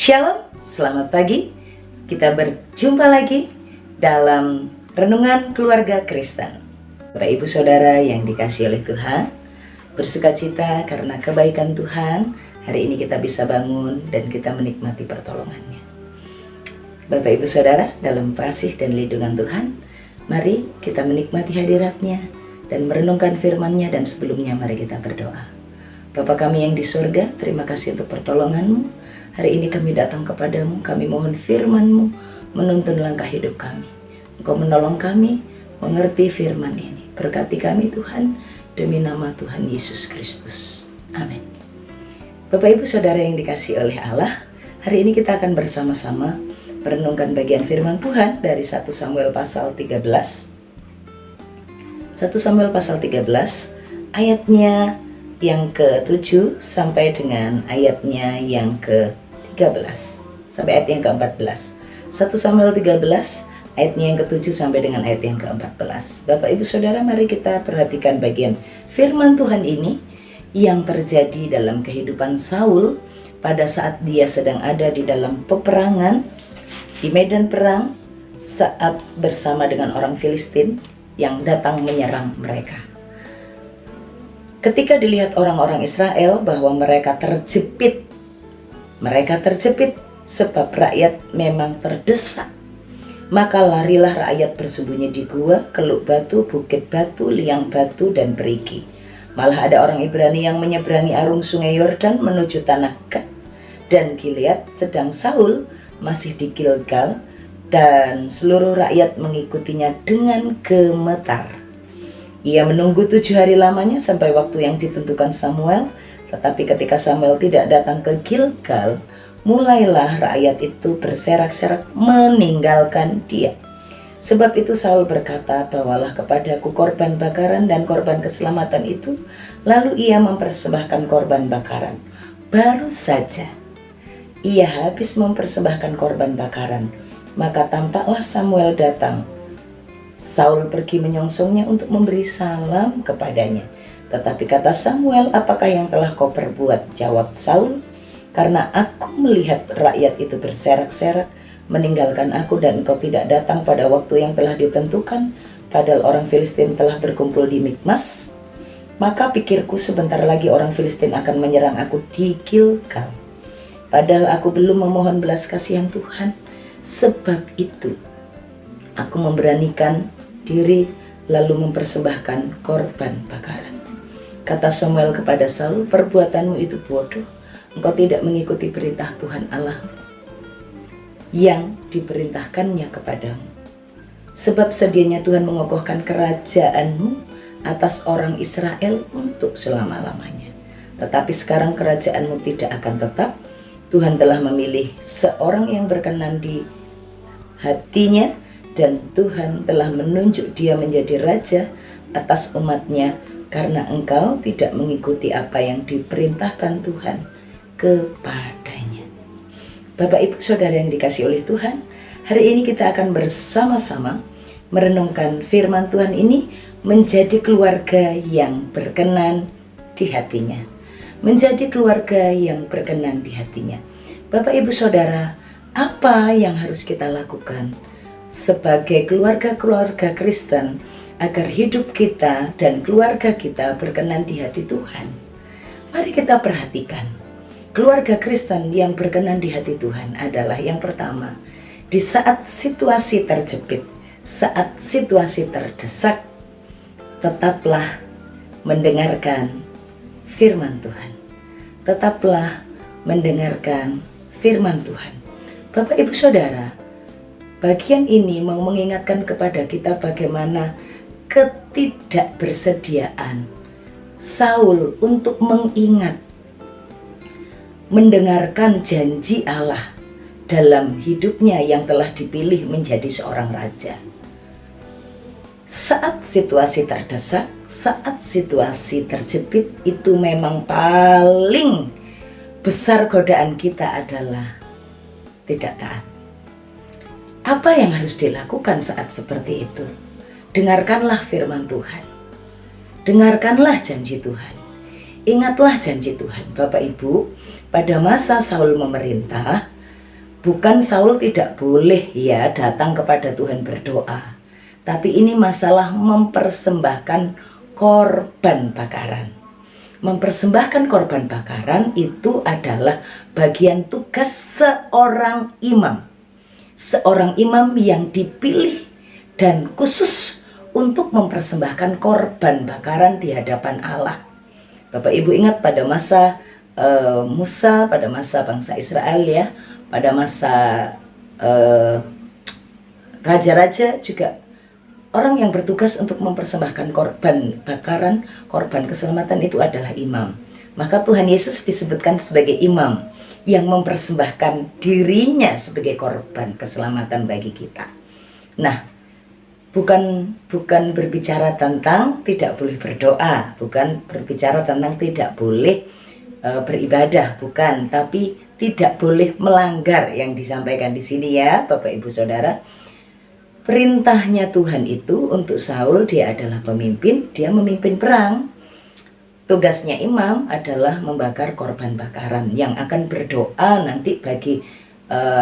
Shalom, selamat pagi. Kita berjumpa lagi dalam Renungan Keluarga Kristen. Bapak Ibu Saudara yang dikasihi oleh Tuhan, bersukacita karena kebaikan Tuhan. Hari ini kita bisa bangun dan kita menikmati pertolongannya. Bapak Ibu Saudara, dalam kasih dan lindungan Tuhan, mari kita menikmati hadirat-Nya dan merenungkan firman-Nya, dan sebelumnya mari kita berdoa. Bapa kami yang di surga, terima kasih untuk pertolongan-Mu. Hari ini kami datang kepadamu, kami mohon firman-Mu menuntun langkah hidup kami. Engkau menolong kami mengerti firman ini. Berkati kami Tuhan, demi nama Tuhan Yesus Kristus. Amin. Bapak Ibu Saudara yang dikasihi oleh Allah, hari ini kita akan bersama-sama merenungkan bagian firman Tuhan dari 1 Samuel pasal 13. 1 Samuel pasal 13 ayatnya yang ke-7 sampai dengan ayatnya yang ke-13 sampai ayat yang ke-14. 1 Samuel 13 ayatnya yang ke-7 sampai dengan ayat yang ke-14. Bapak Ibu Saudara, mari kita perhatikan bagian firman Tuhan ini yang terjadi dalam kehidupan Saul pada saat dia sedang ada di dalam peperangan, di medan perang, saat bersama dengan orang Filistin yang datang menyerang mereka. Ketika dilihat orang-orang Israel bahwa mereka terjepit sebab rakyat memang terdesak, maka larilah rakyat bersembunyi di gua, keluk batu, bukit batu, liang batu, dan perigi. Malah ada orang Ibrani yang menyeberangi arung sungai Yordan menuju tanah Gad dan Gilead, sedang Saul masih di Gilgal, dan seluruh rakyat mengikutinya dengan gemetar. Ia menunggu 7 hari lamanya sampai waktu yang ditentukan Samuel. Tetapi ketika Samuel tidak datang ke Gilgal, mulailah rakyat itu berserak-serak meninggalkan dia. Sebab itu Saul berkata, bawalah kepadaku korban bakaran dan korban keselamatan itu. Lalu ia mempersembahkan korban bakaran. Baru saja ia habis mempersembahkan korban bakaran, maka tampaklah Samuel datang. Saul pergi menyongsongnya untuk memberi salam kepadanya. Tetapi kata Samuel, apakah yang telah kau perbuat? Jawab Saul, karena aku melihat rakyat itu berserak-serak meninggalkan aku, dan engkau tidak datang pada waktu yang telah ditentukan, padahal orang Filistin telah berkumpul di Mikmas. Maka pikirku, sebentar lagi orang Filistin akan menyerang aku di Gilgal, padahal aku belum memohon belas kasihan Tuhan. Sebab itu aku memberanikan diri lalu mempersembahkan korban bakaran. Kata Samuel kepada Saul, perbuatanmu itu bodoh. Engkau tidak mengikuti perintah Tuhan Allah yang diperintahkannya kepadamu. Sebab sedianya Tuhan mengokohkan kerajaanmu atas orang Israel untuk selama-lamanya. Tetapi sekarang kerajaanmu tidak akan tetap. Tuhan telah memilih seorang yang berkenan di hatinya, dan Tuhan telah menunjuk dia menjadi raja atas umatnya, karena engkau tidak mengikuti apa yang diperintahkan Tuhan kepadanya. Bapak Ibu Saudara yang dikasihi oleh Tuhan, hari ini kita akan bersama-sama merenungkan firman Tuhan ini, menjadi keluarga yang berkenan di hatinya. Menjadi keluarga yang berkenan di hatinya. Bapak Ibu Saudara, apa yang harus kita lakukan sebagai keluarga-keluarga Kristen agar hidup kita dan keluarga kita berkenan di hati Tuhan? Mari kita perhatikan. Keluarga Kristen yang berkenan di hati Tuhan adalah yang pertama, di saat situasi terjepit, saat situasi terdesak, tetaplah mendengarkan firman Tuhan. Tetaplah mendengarkan firman Tuhan. Bapak Ibu Saudara, bagian ini mau mengingatkan kepada kita bagaimana ketidakbersediaan Saul untuk mendengarkan janji Allah dalam hidupnya yang telah dipilih menjadi seorang raja. Saat situasi terdesak, saat situasi terjepit, itu memang paling besar godaan kita adalah tidak taat. Apa yang harus dilakukan saat seperti itu? Dengarkanlah firman Tuhan. Dengarkanlah janji Tuhan. Ingatlah janji Tuhan. Bapak Ibu, pada masa Saul memerintah, Bukan Saul tidak boleh ya datang kepada Tuhan berdoa, tapi ini masalah mempersembahkan korban bakaran. Mempersembahkan korban bakaran itu adalah bagian tugas seorang imam. Seorang imam yang dipilih dan khusus untuk mempersembahkan korban bakaran di hadapan Allah. Bapak Ibu ingat pada masa Musa, pada masa bangsa Israel ya, pada masa raja-raja juga orang yang bertugas untuk mempersembahkan korban bakaran, korban keselamatan itu adalah imam. Maka Tuhan Yesus disebutkan sebagai imam yang mempersembahkan dirinya sebagai korban keselamatan bagi kita. Nah, bukan berbicara tentang tidak boleh berdoa, bukan berbicara tentang tidak boleh beribadah, bukan, tapi tidak boleh melanggar yang disampaikan di sini ya, Bapak Ibu Saudara. Perintahnya Tuhan itu untuk Saul, dia adalah pemimpin, dia memimpin perang. Tugasnya imam adalah membakar korban bakaran yang akan berdoa nanti bagi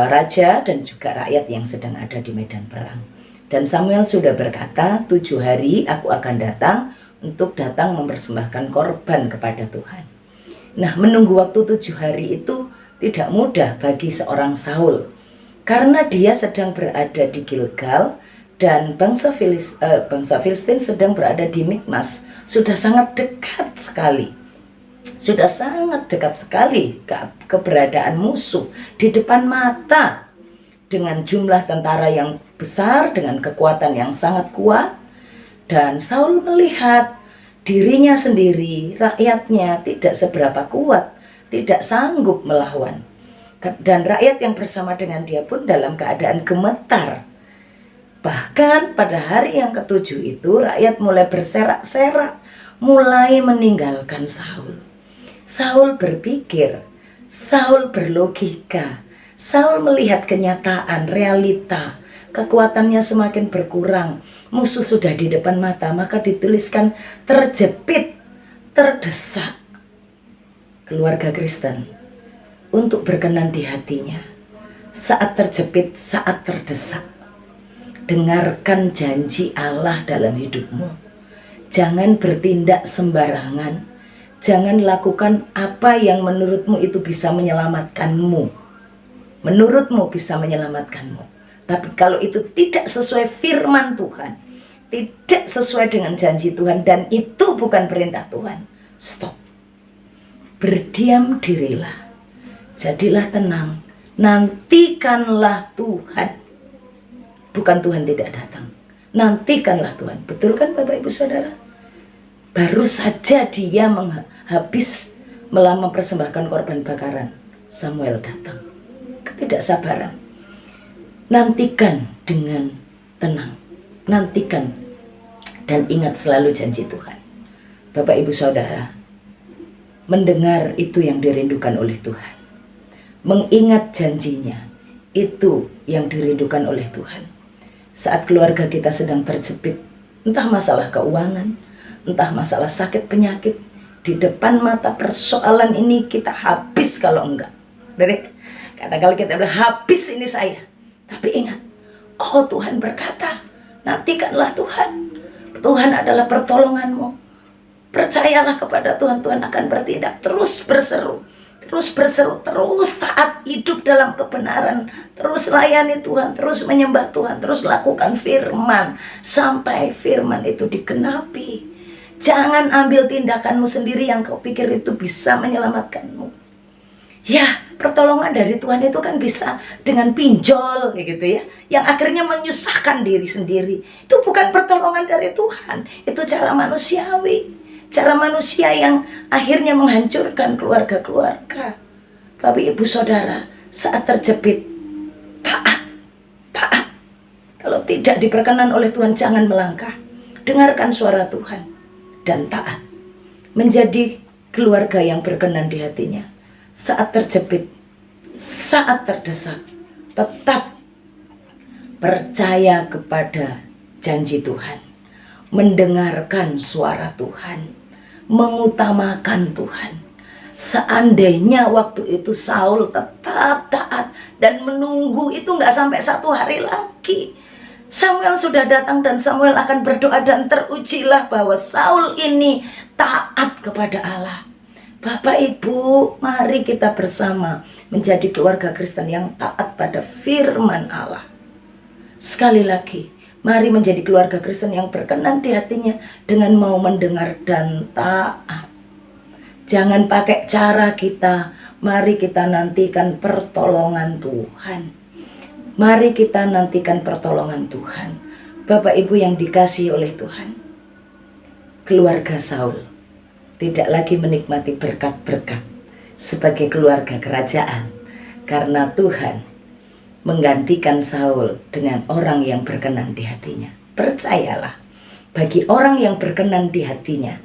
raja dan juga rakyat yang sedang ada di medan perang. Dan Samuel sudah berkata, 7 hari aku akan datang untuk datang mempersembahkan korban kepada Tuhan. Nah, menunggu waktu 7 hari itu tidak mudah bagi seorang Saul, karena dia sedang berada di Gilgal dan bangsa Filistin sedang berada di Mikmas. Sudah sangat dekat sekali. Sudah sangat dekat sekali keberadaan musuh di depan mata, dengan jumlah tentara yang besar, dengan kekuatan yang sangat kuat. Dan Saul melihat dirinya sendiri, rakyatnya tidak seberapa kuat, tidak sanggup melawan. Dan rakyat yang bersama dengan dia pun dalam keadaan gemetar. Bahkan pada hari yang ke-7 itu rakyat mulai berserak-serak, mulai meninggalkan Saul. Saul berpikir, Saul berlogika, Saul melihat kenyataan, realita, kekuatannya semakin berkurang, musuh sudah di depan mata, maka dituliskan terjepit, terdesak. Keluarga Kristen, untuk berkenan di hatinya, saat terjepit, saat terdesak, dengarkan janji Allah dalam hidupmu. Jangan bertindak sembarangan, jangan lakukan apa yang menurutmu itu bisa menyelamatkanmu. Menurutmu bisa menyelamatkanmu, tapi kalau itu tidak sesuai firman Tuhan, tidak sesuai dengan janji Tuhan, dan itu bukan perintah Tuhan, stop. Berdiam dirilah, jadilah tenang, nantikanlah Tuhan. Bukan Tuhan tidak datang, nantikanlah Tuhan. Betul kan Bapak Ibu Saudara? Baru saja dia habis mempersembahkan korban bakaran, Samuel datang. Ketidaksabaran. Nantikan dengan tenang, nantikan dan ingat selalu janji Tuhan. Bapak Ibu Saudara, mendengar itu yang dirindukan oleh Tuhan, mengingat janjinya itu yang dirindukan oleh Tuhan. Saat keluarga kita sedang terjepit, entah masalah keuangan, entah masalah sakit penyakit, di depan mata persoalan ini kita habis kalau enggak. Kadang-kadang kita bilang habis ini saya, tapi ingat, oh Tuhan berkata, nantikanlah Tuhan. Tuhan adalah pertolonganmu. Percayalah kepada Tuhan, Tuhan akan bertindak. Terus berseru, terus taat, hidup dalam kebenaran, terus layani Tuhan, terus menyembah Tuhan, terus lakukan firman sampai firman itu digenapi. Jangan ambil tindakanmu sendiri yang kau pikir itu bisa menyelamatkanmu. Ya, pertolongan dari Tuhan itu kan bisa dengan pinjol gitu ya, yang akhirnya menyusahkan diri sendiri. Itu bukan pertolongan dari Tuhan, itu cara manusiawi, cara manusia yang akhirnya menghancurkan keluarga-keluarga. Bapak Ibu Saudara, saat terjepit, taat. Kalau tidak diperkenan oleh Tuhan, jangan melangkah. Dengarkan suara Tuhan dan taat. Menjadi keluarga yang berkenan di hatinya. Saat terjepit, saat terdesak, tetap percaya kepada janji Tuhan, mendengarkan suara Tuhan, mengutamakan Tuhan. Seandainya waktu itu Saul tetap tetap taat dan menunggu itu nggak sampai 1 hari lagi. Samuel sudah datang dan Samuel akan berdoa dan terujilah bahwa Saul ini taat kepada Allah. Bapak Ibu, mari kita bersama menjadi keluarga Kristen yang taat pada firman Allah. Sekali lagi, mari menjadi keluarga Kristen yang berkenan di hatinya dengan mau mendengar dan taat. Jangan pakai cara kita, mari kita nantikan pertolongan Tuhan. Mari kita nantikan pertolongan Tuhan. Bapak Ibu yang dikasihi oleh Tuhan, keluarga Saul tidak lagi menikmati berkat-berkat sebagai keluarga kerajaan karena Tuhan menggantikan Saul dengan orang yang berkenan di hatinya. Percayalah, bagi orang yang berkenan di hatinya,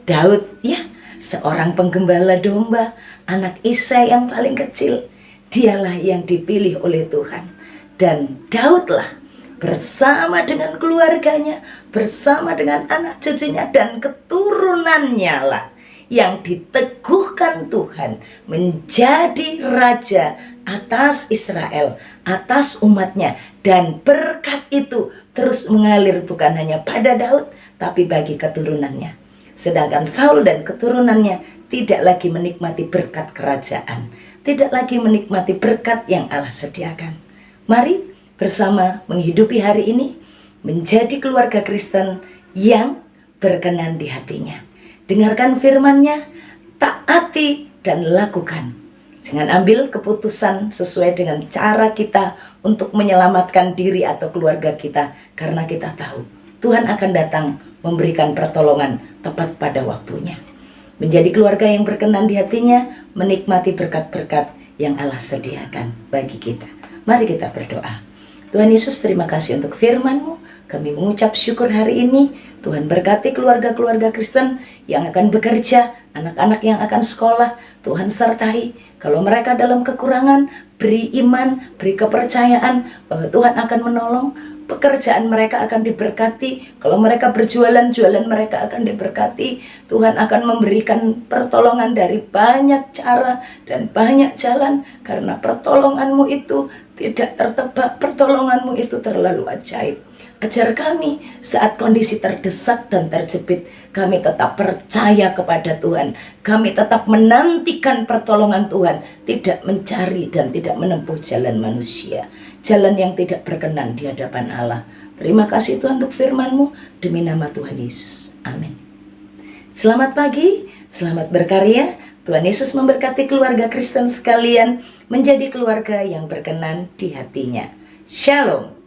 Daud ya, seorang penggembala domba, anak Isai yang paling kecil, dialah yang dipilih oleh Tuhan. Dan Daudlah bersama dengan keluarganya, bersama dengan anak cucunya dan keturunannya lah yang diteguhkan Tuhan menjadi raja atas Israel, atas umatnya. Dan berkat itu terus mengalir bukan hanya pada Daud, tapi bagi keturunannya. Sedangkan Saul dan keturunannya tidak lagi menikmati berkat kerajaan, tidak lagi menikmati berkat yang Allah sediakan. Mari bersama menghidupi hari ini menjadi keluarga Kristen yang berkenan di hatinya. Dengarkan firman-Nya, taati dan lakukan. Jangan ambil keputusan sesuai dengan cara kita untuk menyelamatkan diri atau keluarga kita, karena kita tahu Tuhan akan datang memberikan pertolongan tepat pada waktunya. Menjadi keluarga yang berkenan di hatinya, menikmati berkat-berkat yang Allah sediakan bagi kita. Mari kita berdoa. Tuhan Yesus, terima kasih untuk firman-Mu. Kami mengucap syukur hari ini. Tuhan berkati keluarga-keluarga Kristen yang akan bekerja, anak-anak yang akan sekolah. Tuhan sertai. Kalau mereka dalam kekurangan, beri iman, beri kepercayaan bahwa Tuhan akan menolong. Pekerjaan mereka akan diberkati. Kalau mereka berjualan, jualan mereka akan diberkati. Tuhan akan memberikan pertolongan dari banyak cara dan banyak jalan, karena pertolongan-Mu itu tidak tertebak, pertolongan-Mu itu terlalu ajaib. Ajar kami saat kondisi terdesak dan terjepit, kami tetap percaya kepada Tuhan. Kami tetap menantikan pertolongan Tuhan, tidak mencari dan tidak menempuh jalan manusia, jalan yang tidak berkenan di hadapan Allah. Terima kasih Tuhan untuk firman-Mu, demi nama Tuhan Yesus. Amin. Selamat pagi, selamat berkarya. Tuhan Yesus memberkati keluarga Kristen sekalian menjadi keluarga yang berkenan di hatinya. Shalom.